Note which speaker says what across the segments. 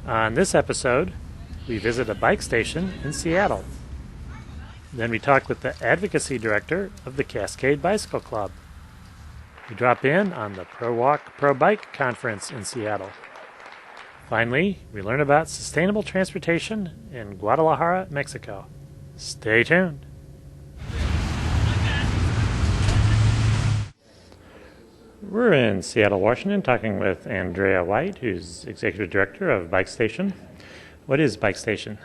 Speaker 1: On this episode, we visit a bike station in Seattle. Then we talk with the advocacy director of the Cascade Bicycle Club. We drop in on the ProWalk, ProBike conference in Seattle. Finally, we learn about sustainable transportation in Guadalajara, Mexico. Stay tuned. We're in Seattle, Washington, talking with Andrea White, who's Executive Director of Bike Station. What is Bike Station?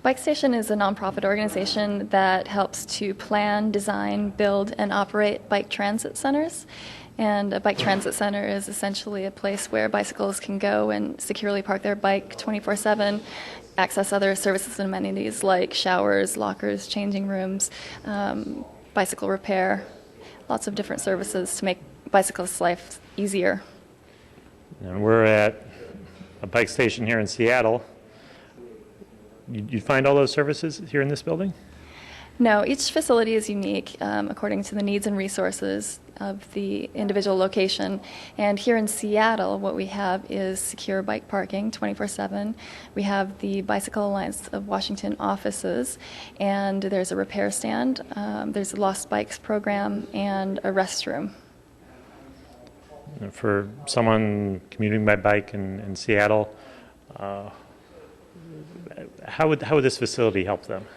Speaker 2: Bike Station is a nonprofit organization that helps to plan, design, build, and operate bike transit centers. And a bike transit center is essentially a place where bicycles can go and securely park their bike 24/7, access other services and amenities like showers, lockers, changing rooms, bicycle repair, lots of different services to make bicyclist life easier.
Speaker 1: And we're at a bike station here in Seattle. You find all those services here in this building?
Speaker 2: No, each facility is unique according to the needs and resources of the individual location. And here in Seattle, what we have is secure bike parking 24/7. We have the Bicycle Alliance of Washington offices, and there's a repair stand, there's a Lost Bikes program, and a restroom.
Speaker 1: For someone commuting by bike in Seattle, how would this facility help them?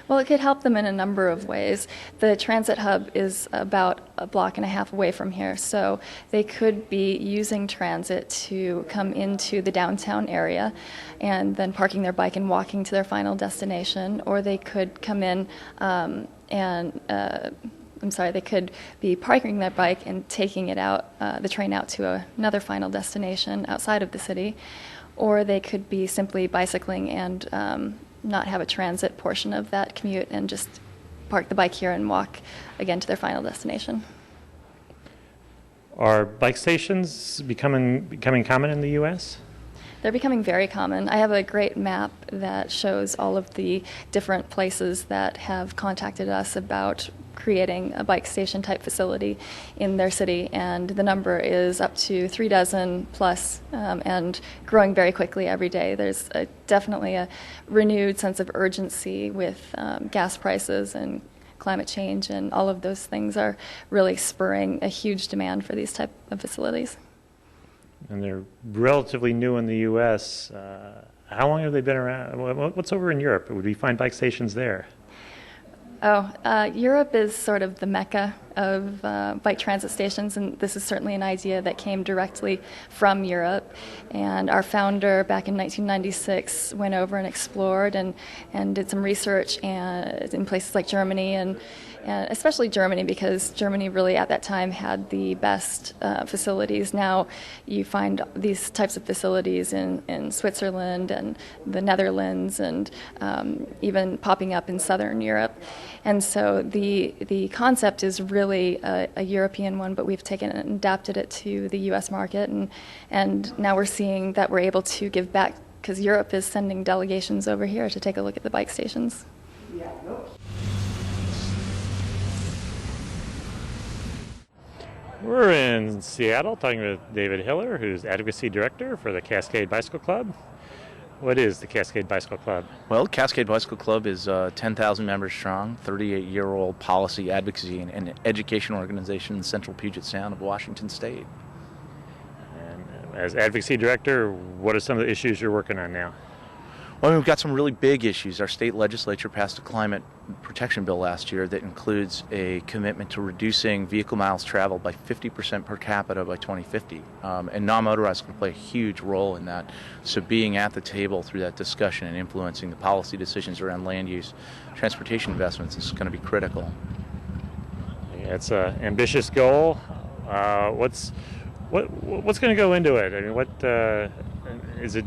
Speaker 2: Well, it could help them in a number of ways. The transit hub is about a block and a half away from here, so they could be using transit to come into the downtown area and then parking their bike and walking to their final destination, or they could come in they could be parking their bike and taking it out, the train out to another final destination outside of the city, or they could be simply bicycling and not have a transit portion of that commute and just park the bike here and walk again to their final destination.
Speaker 1: Are bike stations becoming common in the U.S.?
Speaker 2: They're becoming very common. I have a great map that shows all of the different places that have contacted us about creating a bike station type facility in their city, and the number is up to 36 plus and growing very quickly every day. There's definitely a renewed sense of urgency with gas prices and climate change, and all of those things are really spurring a huge demand for these type of facilities.
Speaker 1: And they're relatively new in the U.S. How long have they been around? What's over in Europe? Would we find bike stations there?
Speaker 2: Europe is sort of the mecca of bike transit stations, and this is certainly an idea that came directly from Europe. And our founder back in 1996 went over and explored and did some research in places like Germany, and especially Germany, because Germany really at that time had the best facilities. Now you find these types of facilities in Switzerland and the Netherlands, and even popping up in Southern Europe. And so the concept is really a European one, but we've taken it and adapted it to the U.S. market, and now we're seeing that we're able to give back, because Europe is sending delegations over here to take a look at the bike stations.
Speaker 1: We're in Seattle talking with David Hiller, who's Advocacy Director for the Cascade Bicycle Club. What is the Cascade Bicycle Club?
Speaker 3: Well, Cascade Bicycle Club is 10,000 members strong, 38-year-old policy advocacy and education organization in central Puget Sound of Washington State.
Speaker 1: And as Advocacy Director, what are some of the issues you're working on now?
Speaker 3: Well, we've got some really big issues. Our state legislature passed a climate protection bill last year that includes a commitment to reducing vehicle miles traveled by 50% per capita by 2050. And non-motorized can play a huge role in that. So being at the table through that discussion and influencing the policy decisions around land use, transportation investments is going to be critical.
Speaker 1: It's an ambitious goal. What's going to go into it? I mean, is it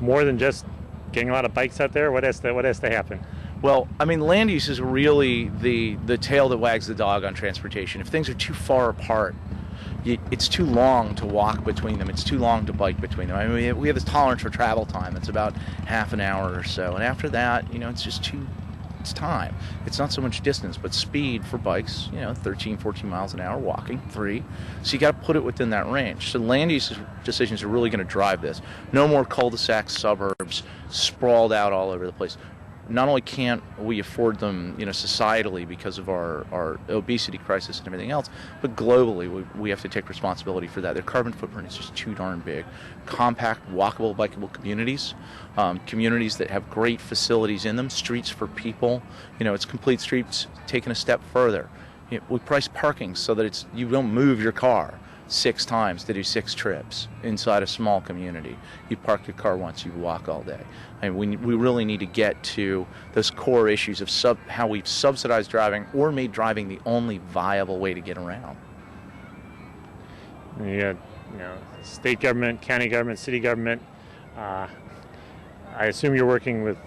Speaker 1: more than just getting a lot of bikes out there? What has to happen?
Speaker 3: Well, I mean, land use is really the tail that wags the dog on transportation. If things are too far apart, it's too long to walk between them. It's too long to bike between them. I mean, we have this tolerance for travel time. It's about half an hour or so. And after that, it's just too it's time. It's not so much distance, but speed for bikes, 13, 14 miles an hour, walking, 3. So you got to put it within that range. So land use decisions are really going to drive this. No more cul-de-sac suburbs sprawled out all over the place. Not only can't we afford them, societally because of our obesity crisis and everything else, but globally we have to take responsibility for that. Their carbon footprint is just too darn big. Compact, walkable, bikeable communities, communities that have great facilities in them, streets for people. It's complete streets taken a step further. We price parking so that you don't move your car 6 times to do 6 trips inside a small community. You park your car once, you walk all day. We really need to get to those core issues of how we've subsidized driving or made driving the only viable way to get around.
Speaker 1: You got, state government, county government, city government. I assume you're working with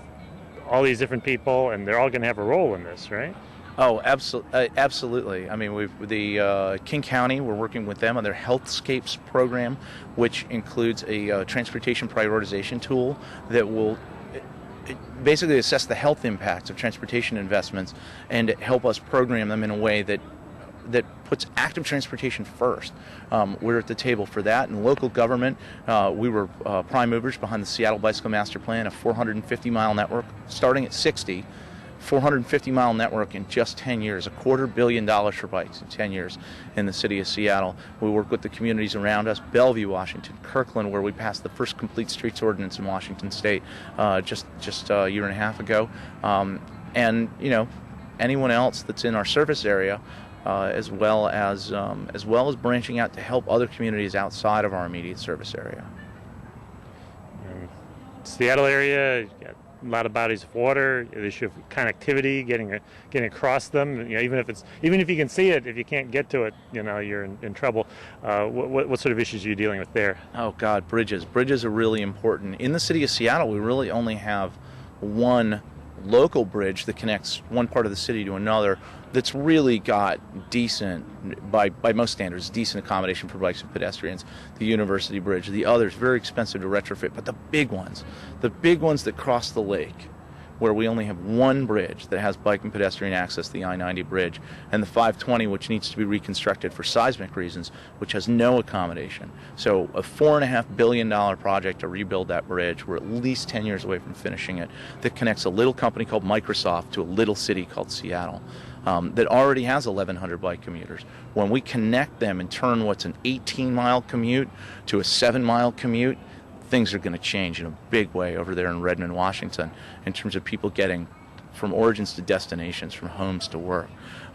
Speaker 1: all these different people, and they're all going to have a role in this, right?
Speaker 3: Oh, absolutely. King County, we're working with them on their Healthscapes program, which includes a transportation prioritization tool that will basically assess the health impacts of transportation investments and help us program them in a way that puts active transportation first. We're at the table for that. In local government, we were prime movers behind the Seattle Bicycle Master Plan, a 450-mile network starting at 60. 450-mile network in just 10 years, $250 million for bikes in 10 years in the city of Seattle. We work with the communities around us, Bellevue, Washington, Kirkland, where we passed the first complete streets ordinance in Washington State just a year and a half ago. And anyone else that's in our service area, as well as branching out to help other communities outside of our immediate service area.
Speaker 1: Seattle area, a lot of bodies of water, the issue of connectivity, getting across them. Even if you can see it, if you can't get to it, you're in trouble. What sort of issues are you dealing with there?
Speaker 3: Oh God, bridges. Bridges are really important. In the city of Seattle, we really only have one local bridge that connects one part of the city to another that's really got decent, by most standards, decent accommodation for bikes and pedestrians. The University Bridge, the others, very expensive to retrofit, but the big ones that cross the lake, where we only have one bridge that has bike and pedestrian access, the I-90 bridge, and the 520, which needs to be reconstructed for seismic reasons, which has no accommodation. So a $4.5 billion project to rebuild that bridge. We're at least 10 years away from finishing it, that connects a little company called Microsoft to a little city called Seattle. That already has 1,100 bike commuters. When we connect them and turn what's an 18-mile commute to a 7-mile commute, things are going to change in a big way over there in Redmond, Washington, in terms of people getting from origins to destinations, from homes to work.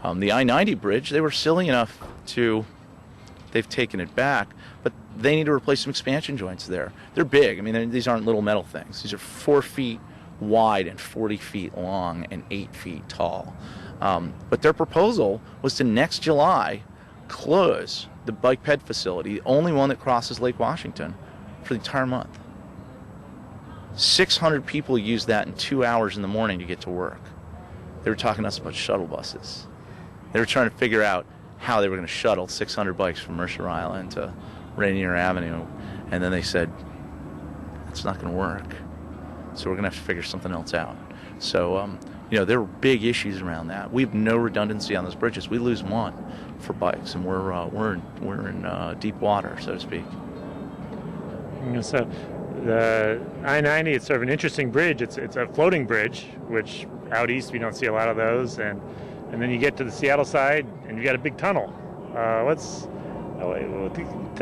Speaker 3: The I-90 bridge, they were silly enough they've taken it back, but they need to replace some expansion joints there. They're big. These aren't little metal things. These are 4 feet wide and 40 feet long and 8 feet tall. But their proposal was to next July close the bike ped facility, the only one that crosses Lake Washington, for the entire month. 600 people use that in 2 hours in the morning to get to work. They were talking to us about shuttle buses. They were trying to figure out how they were going to shuttle 600 bikes from Mercer Island to Rainier Avenue, and then they said, it's not going to work, so we're going to have to figure something else out. So there were big issues around that. We have no redundancy on those bridges. We lose one for bikes, and we're in deep water, so to speak.
Speaker 1: So the I-90, it's sort of an interesting bridge. It's a floating bridge, which out east we don't see a lot of those, and then you get to the Seattle side and you got a big tunnel. Tell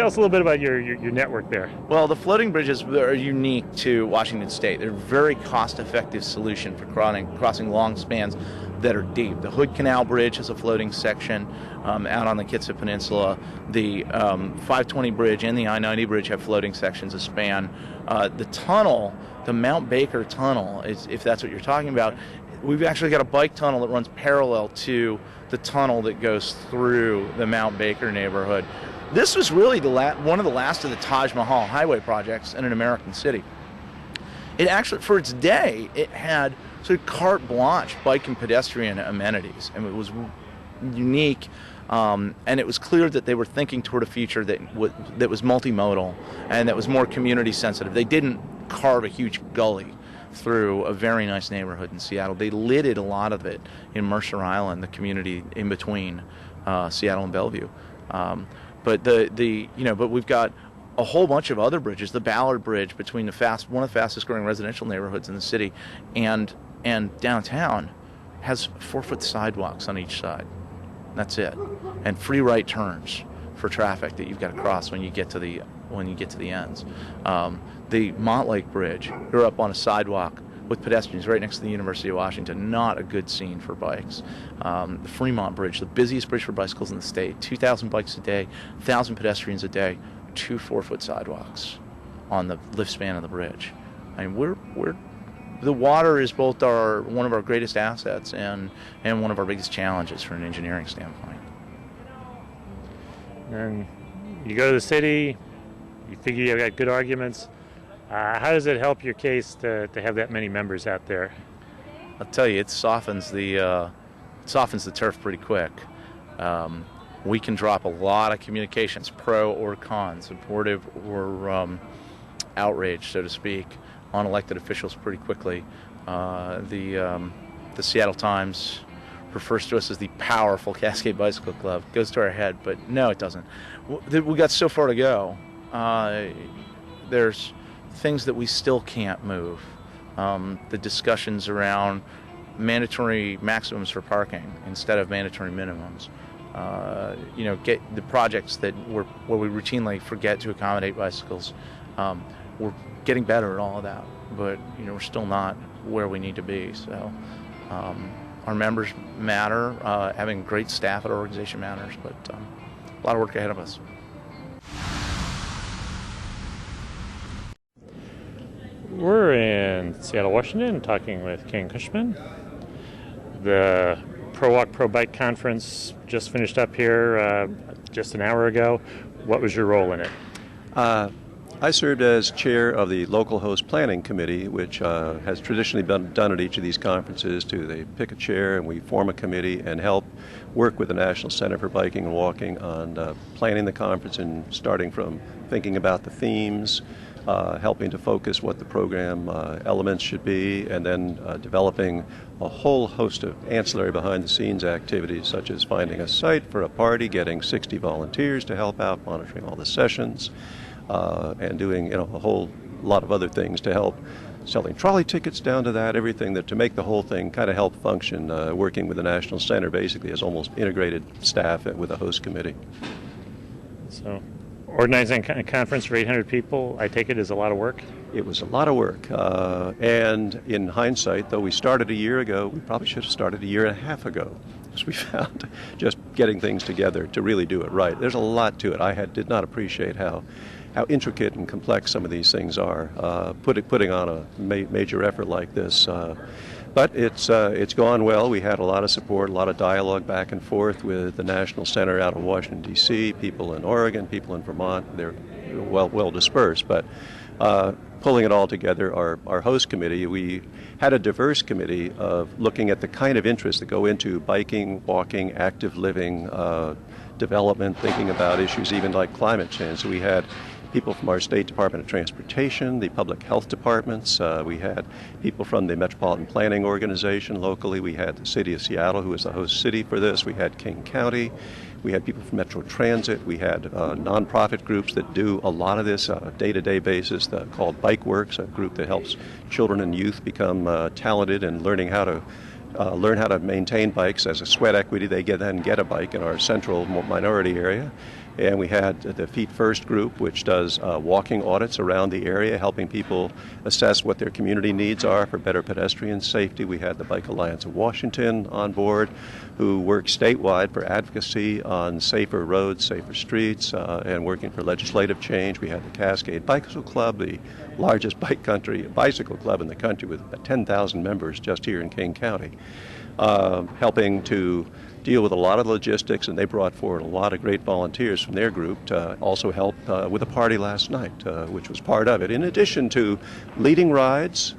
Speaker 1: us a little bit about your network there.
Speaker 3: Well, the floating bridges are unique to Washington State. They're a very cost-effective solution for crossing long spans that are deep. The Hood Canal Bridge has a floating section out on the Kitsap Peninsula. The 520 Bridge and the I-90 Bridge have floating sections of span. The tunnel, the Mount Baker Tunnel, if that's what you're talking about, we've actually got a bike tunnel that runs parallel to the tunnel that goes through the Mount Baker neighborhood. This was really one of the last of the Taj Mahal highway projects in an American city. It actually, for its day, it had sort of carte blanche bike and pedestrian amenities, and it was unique. And it was clear that they were thinking toward a future that was multimodal and that was more community sensitive. They didn't carve a huge gully through a very nice neighborhood in Seattle. They lidded a lot of it in Mercer Island, the community in between Seattle and Bellevue. But we've got a whole bunch of other bridges. The Ballard Bridge between one of the fastest growing residential neighborhoods in the city and downtown has 4-foot sidewalks on each side. That's it, and free right turns for traffic that you've got to cross when you get to the ends. The Montlake Bridge, you're up on a sidewalk with pedestrians right next to the University of Washington. Not a good scene for bikes. The Fremont Bridge, the busiest bridge for bicycles in the state. 2,000 bikes a day, 1,000 pedestrians a day, 2 4-foot sidewalks on the lift span of the bridge. I mean, the water is both one of our greatest assets and one of our biggest challenges from an engineering standpoint.
Speaker 1: And you go to the city, you think you've got good arguments. How does it help your case to have that many members out there?
Speaker 3: I'll tell you, it softens the turf pretty quick. We can drop a lot of communications, pro or con, supportive or outrage, so to speak, on elected officials pretty quickly. The Seattle Times refers to us as the powerful Cascade Bicycle Club. It goes to our head, but no, it doesn't. We got so far to go. There's things that we still can't move. The discussions around mandatory maximums for parking instead of mandatory minimums. Get the projects where we routinely forget to accommodate bicycles. We're getting better at all of that, but we're still not where we need to be. So our members matter. Having great staff at our organization matters, but a lot of work ahead of us.
Speaker 1: We're in Seattle, Washington, talking with Ken Cushman. The ProWalk, ProBike conference just finished up here just an hour ago. What was your role in it?
Speaker 4: I served as chair of the local host planning committee, which has traditionally been done at each of these conferences. They pick a chair and we form a committee and help work with the National Center for Biking and Walking on planning the conference and starting from thinking about the themes, helping to focus what the program elements should be, and then developing a whole host of ancillary behind-the-scenes activities, such as finding a site for a party, getting 60 volunteers to help out, monitoring all the sessions, and doing a whole lot of other things to help, selling trolley tickets down to that, everything to make the whole thing kind of help function, working with the National Center basically as almost integrated staff with a host committee.
Speaker 1: So organizing a conference for 800 people, I take it, is a lot of work?
Speaker 4: It was a lot of work. And in hindsight, though we started a year ago, we probably should have started a year and a half ago, because we found just getting things together to really do it right. There's a lot to it. Did not appreciate how intricate and complex some of these things are, putting on a major effort like this. But it's gone well. We had a lot of support, a lot of dialogue back and forth with the National Center out of Washington, D.C., people in Oregon, people in Vermont. They're well dispersed. But pulling it all together, our host committee, we had a diverse committee of looking at the kind of interests that go into biking, walking, active living, development, thinking about issues even like climate change. So we had people from our State Department of Transportation, the public health departments. We had people from the Metropolitan Planning Organization locally. We had the City of Seattle, who was the host city for this. We had King County. We had people from Metro Transit. We had nonprofit groups that do a lot of this on a day-to-day basis called Bike Works, a group that helps children and youth become talented and learn how to maintain bikes as a sweat equity. They then get a bike in our central minority area. And we had the Feet First group, which does walking audits around the area, helping people assess what their community needs are for better pedestrian safety. We had the Bike Alliance of Washington on board, who works statewide for advocacy on safer roads, safer streets, and working for legislative change. We had the Cascade Bicycle Club, the largest bicycle club in the country with 10,000 members just here in King County, helping to deal with a lot of logistics, and they brought forward a lot of great volunteers from their group to also help with a party last night, which was part of it. In addition to leading rides,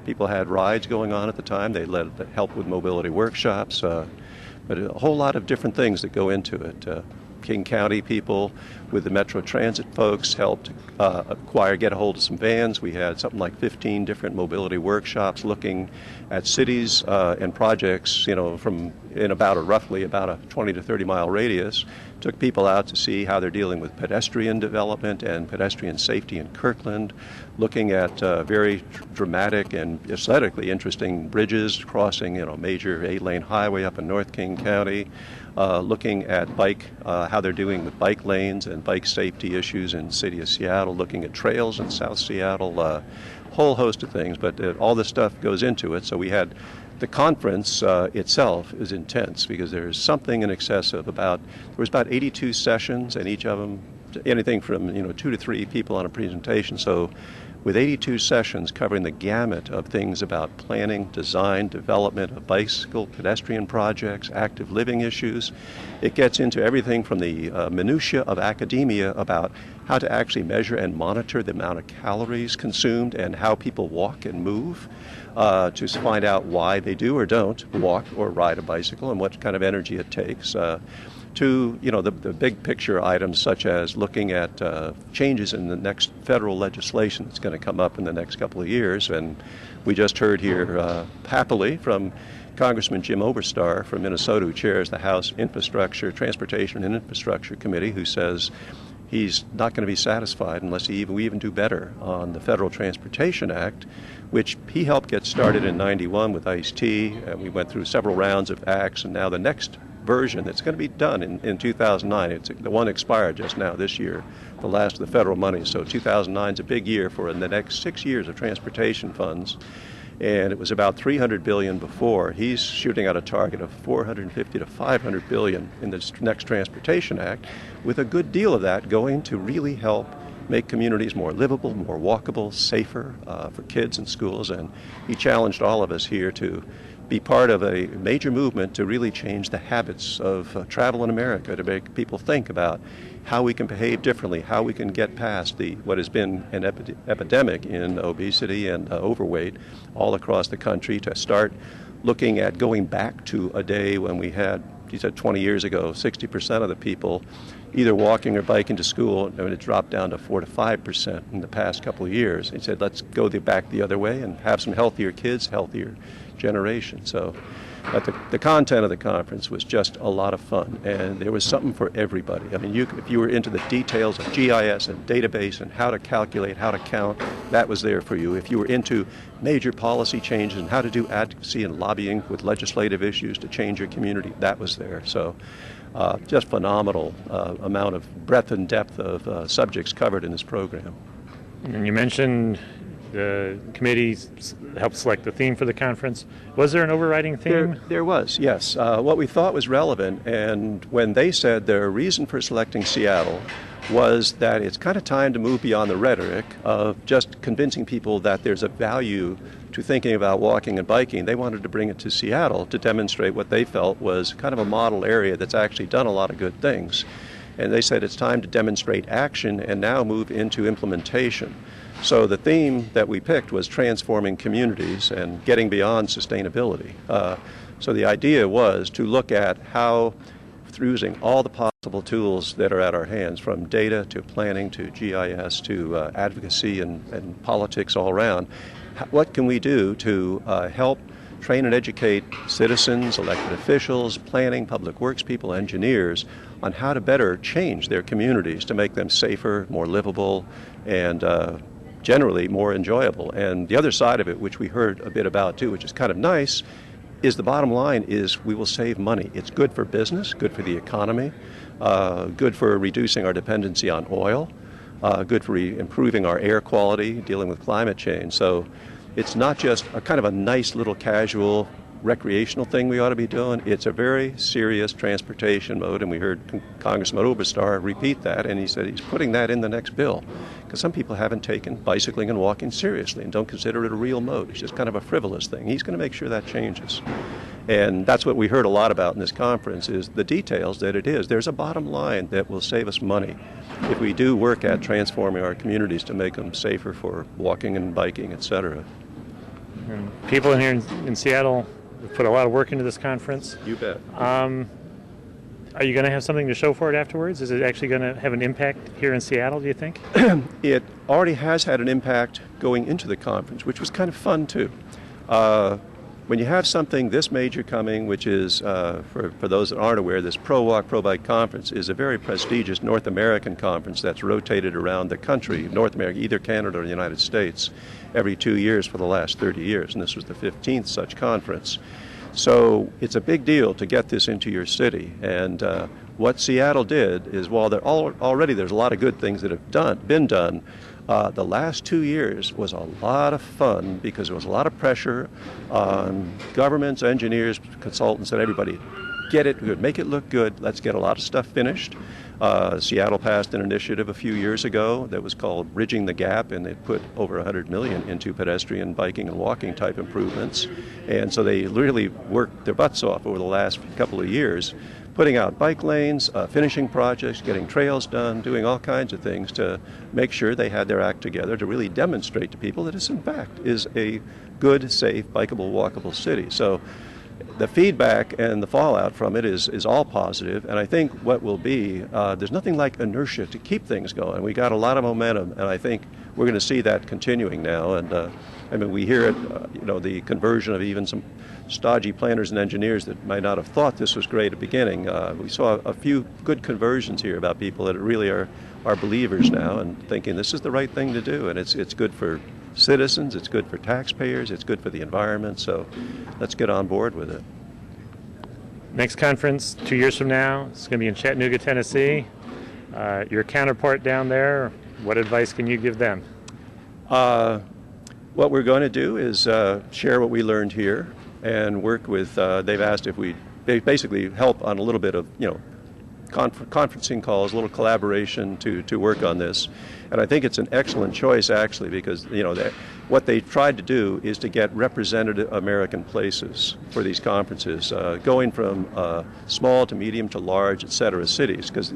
Speaker 4: people had rides going on at the time. They helped with mobility workshops, but a whole lot of different things that go into it. King County people with the Metro Transit folks, helped get a hold of some vans. We had something like 15 different mobility workshops looking at cities and projects, from roughly about a 20 to 30 mile radius. Took people out to see how they're dealing with pedestrian development and pedestrian safety in Kirkland, looking at very dramatic and aesthetically interesting bridges crossing, major 8-lane highway up in North King County, looking at how they're doing with bike lanes and bike safety issues in the city of Seattle, looking at trails in South Seattle, whole host of things, but all this stuff goes into it. So we had the conference itself is intense because there's something in excess of there was about 82 sessions, and each of them anything from 2 to 3 people on a presentation. So with 82 sessions covering the gamut of things about planning, design, development of bicycle, pedestrian projects, active living issues, it gets into everything from the minutia of academia about how to actually measure and monitor the amount of calories consumed and how people walk and move, to find out why they do or don't walk or ride a bicycle and what kind of energy it takes, to the big picture items such as looking at changes in the next federal legislation that's going to come up in the next couple of years. And we just heard here happily from Congressman Jim Oberstar from Minnesota, who chairs the House Transportation and Infrastructure Committee, who says he's not going to be satisfied unless we even do better on the Federal Transportation Act, which he helped get started in '91 with Ice-T. And we went through several rounds of acts, and now the next version that's going to be done in 2009. The one expired just now this year, the last of the federal money. So 2009 is a big year for the next 6 years of transportation funds. And it was about $300 billion before. He's shooting out a target of $450 to $500 billion in this next Transportation Act, with a good deal of that going to really help make communities more livable, more walkable, safer for kids in schools. And he challenged all of us here to be part of a major movement to really change the habits of travel in America, to make people think about how we can behave differently, how we can get past what has been an epidemic in obesity and overweight all across the country, to start looking at going back to a day when we had, he said 20 years ago, 60% of the people either walking or biking to school, and it dropped down to 4 to 5% in the past couple of years. He said, let's go back the other way and have some healthier kids, healthier generation. So the content of the conference was just a lot of fun, and there was something for everybody. I mean, if you were into the details of GIS and database and how to calculate, how to count, that was there for you. If you were into major policy changes and how to do advocacy and lobbying with legislative issues to change your community, that was there. So just phenomenal amount of breadth and depth of subjects covered in this program.
Speaker 1: And you mentioned the committee helped select the theme for the conference. Was there an overriding theme?
Speaker 4: There was, yes. What we thought was relevant, and when they said their reason for selecting Seattle was that it's kind of time to move beyond the rhetoric of just convincing people that there's a value to thinking about walking and biking. They wanted to bring it to Seattle to demonstrate what they felt was kind of a model area that's actually done a lot of good things. And they said it's time to demonstrate action and now move into implementation. So the theme that we picked was transforming communities and getting beyond sustainability. So the idea was to look at how, through using all the possible tools that are at our hands, from data to planning to GIS to advocacy and politics all around, what can we do to help train and educate citizens, elected officials, planning, public works people, engineers, on how to better change their communities to make them safer, more livable, and generally more enjoyable. And the other side of it, which we heard a bit about too, which is kind of nice, is the bottom line is we will save money. It's good for business, good for the economy, good for reducing our dependency on oil, good for improving our air quality, dealing with climate change. So it's not just a kind of a nice little casual recreational thing we ought to be doing. It's a very serious transportation mode, and we heard Congressman Oberstar repeat that, and he said he's putting that in the next bill, because some people haven't taken bicycling and walking seriously and don't consider it a real mode. It's just kind of a frivolous thing. He's going to make sure that changes. And that's what we heard a lot about in this conference, is the details that it is. There's a bottom line that will save us money if we do work at transforming our communities to make them safer for walking and biking, etc.
Speaker 1: And people in here in Seattle put a lot of work into this conference.
Speaker 4: You bet.
Speaker 1: Are you going to have something to show for it afterwards? Is it actually going to have an impact here in Seattle, do you think?
Speaker 4: It already has had an impact going into the conference, which was kind of fun too. When you have something this major coming, which is, for those that aren't aware, this ProWalk, ProBike conference is a very prestigious North American conference that's rotated around the country, North America, either Canada or the United States, every 2 years for the last 30 years, and this was the 15th such conference. So it's a big deal to get this into your city, and what Seattle did is, while already there's a lot of good things that have been done, the last 2 years was a lot of fun because there was a lot of pressure on governments, engineers, consultants, and everybody. Get it good, make it look good, let's get a lot of stuff finished. Seattle passed an initiative a few years ago that was called Bridging the Gap, and they put over $100 million into pedestrian, biking, and walking type improvements. And so they really worked their butts off over the last couple of years, putting out bike lanes, finishing projects, getting trails done, doing all kinds of things to make sure they had their act together to really demonstrate to people that this, in fact, is a good, safe, bikeable, walkable city. So the feedback and the fallout from it is all positive, and I think what will be, there's nothing like inertia to keep things going. We got a lot of momentum, and I think we're going to see that continuing now. And I mean, we hear it, the conversion of even some stodgy planners and engineers that might not have thought this was great at the beginning. We saw a few good conversions here about people that really are believers now and thinking this is the right thing to do, and it's good for citizens, it's good for taxpayers, it's good for the environment, so let's get on board with it.
Speaker 1: Next conference 2 years from now, it's going to be in Chattanooga, Tennessee. Your counterpart down there, what advice can you give them?
Speaker 4: What we're going to do is share what we learned here and work with, they've asked if they basically help on a little bit of, conferencing calls, a little collaboration to work on this. And I think it's an excellent choice, actually, because what they tried to do is to get representative American places for these conferences, going from small to medium to large, et cetera, cities, because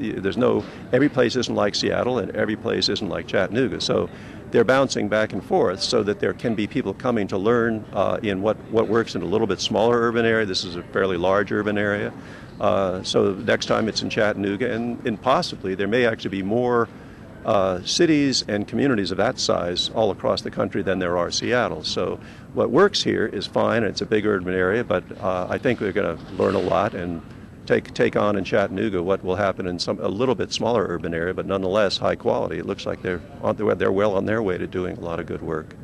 Speaker 4: every place isn't like Seattle and every place isn't like Chattanooga. So they're bouncing back and forth so that there can be people coming to learn in what works in a little bit smaller urban area. This is a fairly large urban area. So next time it's in Chattanooga, and possibly there may actually be more cities and communities of that size all across the country than there are Seattle. So what works here is fine, and it's a big urban area, but I think we're going to learn a lot and take on in Chattanooga what will happen in a little bit smaller urban area, but nonetheless high quality. It looks like they're well on their way to doing a lot of good work.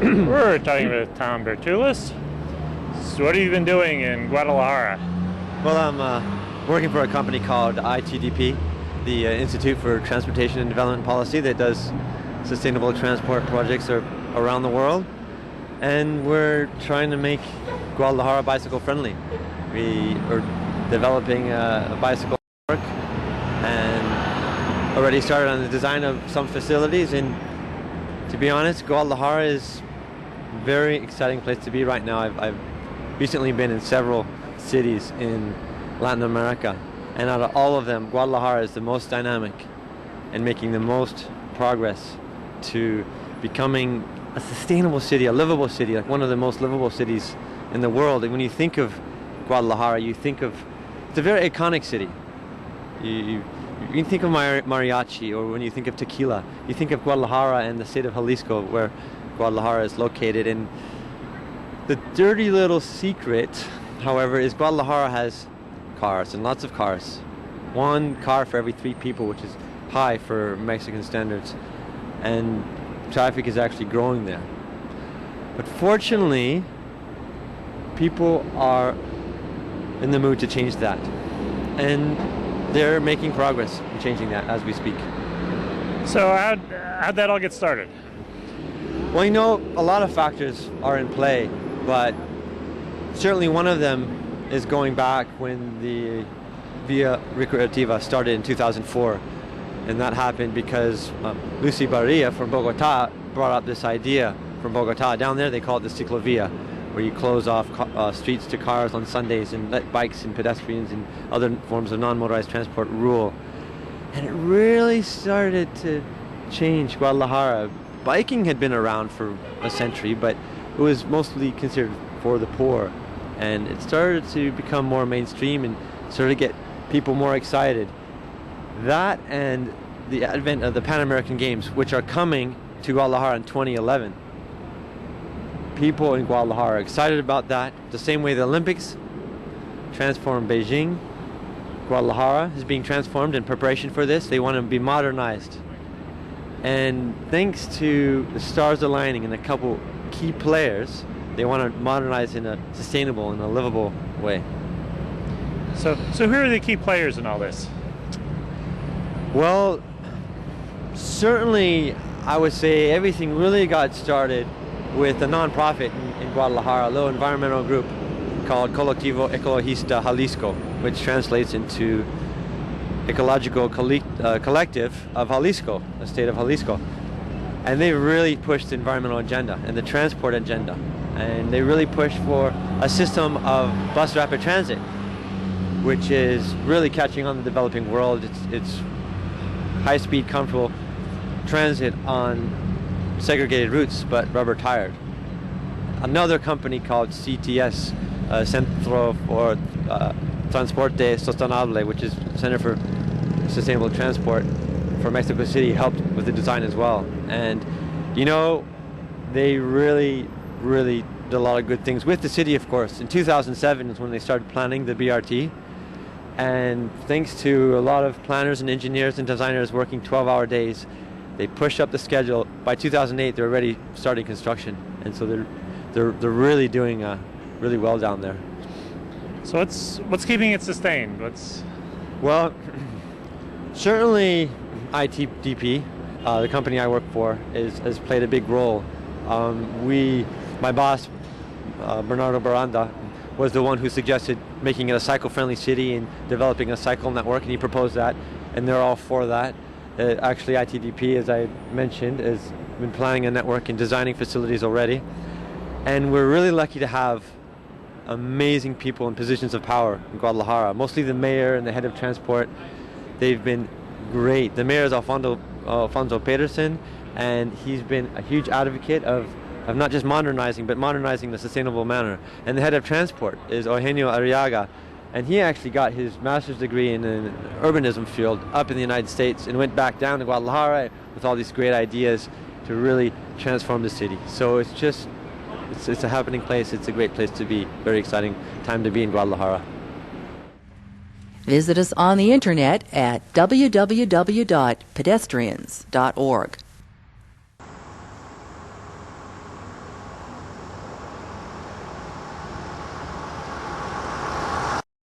Speaker 1: We're talking with Tom Bertulis. So what have you been doing in Guadalajara?
Speaker 5: Well, I'm working for a company called ITDP, the Institute for Transportation and Development Policy, that does sustainable transport projects around the world. And we're trying to make Guadalajara bicycle friendly. We are developing a bicycle network and already started on the design of some facilities. And to be honest, Guadalajara is a very exciting place to be right now. I've recently been in several cities in Latin America, and out of all of them, Guadalajara is the most dynamic and making the most progress to becoming a sustainable city, a livable city, like one of the most livable cities in the world. And when you think of Guadalajara, you think of, it's a very iconic city. You can think of mariachi, or when you think of tequila, you think of Guadalajara and the state of Jalisco, where Guadalajara is located. And the dirty little secret, however, is Guadalajara has cars, and lots of cars. 1 car for every 3 people, which is high for Mexican standards. And traffic is actually growing there. But fortunately, people are in the mood to change that. And they're making progress in changing that as we speak.
Speaker 1: So how'd that all get started?
Speaker 5: Well, a lot of factors are in play, but certainly one of them is going back when the Via Recreativa started in 2004. And that happened because Lucy Barria from Bogota brought up this idea from Bogota. Down there they call it the ciclovia, where you close off streets to cars on Sundays and let bikes and pedestrians and other forms of non-motorized transport rule. And it really started to change Guadalajara. Biking had been around for a century, but it was mostly considered for the poor. and it started to become more mainstream and started to get people more excited. That and the advent of the Pan American Games, which are coming to Guadalajara in 2011. People in Guadalajara are excited about that. The same way the Olympics transformed Beijing, Guadalajara is being transformed in preparation for this. They want to be modernized. And thanks to the stars aligning and a couple key players, they want to modernize in a sustainable and a livable way.
Speaker 1: So who are the key players in all this?
Speaker 5: Well, certainly I would say everything really got started with a nonprofit in Guadalajara, a little environmental group called Colectivo Ecologista Jalisco, which translates into Ecological Collective of Jalisco, the state of Jalisco. And they really pushed the environmental agenda and the transport agenda. And they really pushed for a system of bus rapid transit, which is really catching on the developing world. It's high-speed, comfortable transit on segregated routes, but rubber-tired. Another company called CTS, Centro for Transporte Sostenible, which is Center for Sustainable Transport for Mexico City, helped with the design as well. And, you know, they really did a lot of good things with the city, of course. In 2007 is when they started planning the BRT. And thanks to a lot of planners and engineers and designers working 12-hour days, they pushed up the schedule. By 2008, they're already starting construction. And so they're really doing really well down there.
Speaker 1: So what's keeping it sustained?
Speaker 5: Well, certainly ITDP, the company I work for, has played a big role. My boss, Bernardo Baranda, was the one who suggested making it a cycle-friendly city and developing a cycle network, and he proposed that, and they're all for that. Actually, ITDP, as I mentioned, has been planning a network and designing facilities already, and we're really lucky to have amazing people in positions of power in Guadalajara, mostly the mayor and the head of transport. They've been great. The mayor is Alfonso Pedersen, and he's been a huge advocate of not just modernizing, but modernizing in a sustainable manner. And the head of transport is Eugenio Arriaga, and he actually got his master's degree in an urbanism field up in the United States and went back down to Guadalajara with all these great ideas to really transform the city. So it's a happening place. It's a great place to be. Very exciting time to be in Guadalajara.
Speaker 6: Visit us on the internet at www.pedestrians.org.